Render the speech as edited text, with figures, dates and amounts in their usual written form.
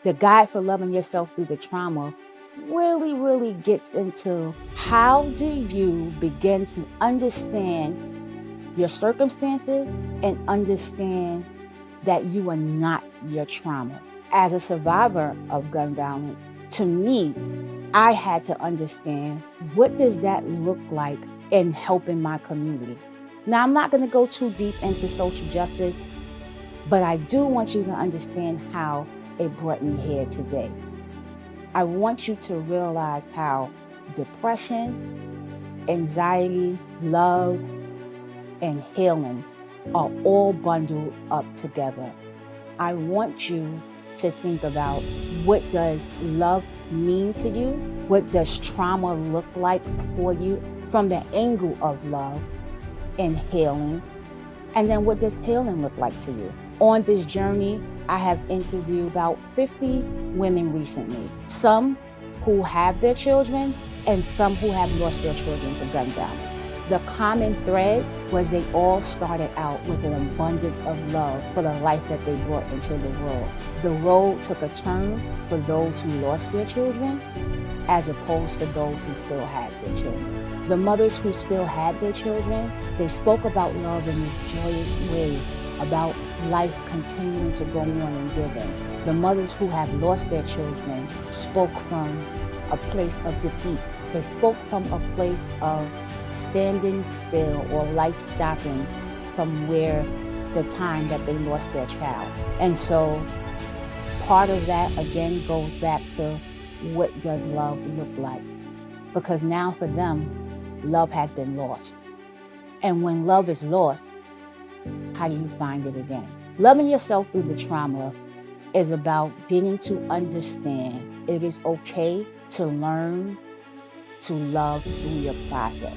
The guide for loving yourself through the trauma really gets into how do you begin to understand your circumstances and understand that you are not your trauma. As a survivor of gun violence, to me, I had to understand what does that look like in helping my community. Now, I'm not going to go too deep into social justice, but I do want you to understand how it brought me here today. I want you to realize how depression, anxiety, love, and healing are all bundled up together. I want you to think about, what does love mean to you? What does trauma look like for you from the angle of love and healing? And then what does healing look like to you? On this journey, I have interviewed about 50 women recently, some who have their children and some who have lost their children to gun violence. The common thread was they all started out with an abundance of love for the life that they brought into the world. The road took a turn for those who lost their children as opposed to those who still had their children. The mothers who still had their children, they spoke about love in this joyous way, about life continuing to go on and giving. The mothers who have lost their children spoke from a place of defeat. They spoke from a place of standing still or life stopping from where the time that they lost their child. And so part of that again goes back to, what does love look like? Because now for them, love has been lost. And when love is lost, how do you find it again? Loving yourself through the trauma is about getting to understand it is okay to learn to love through your process.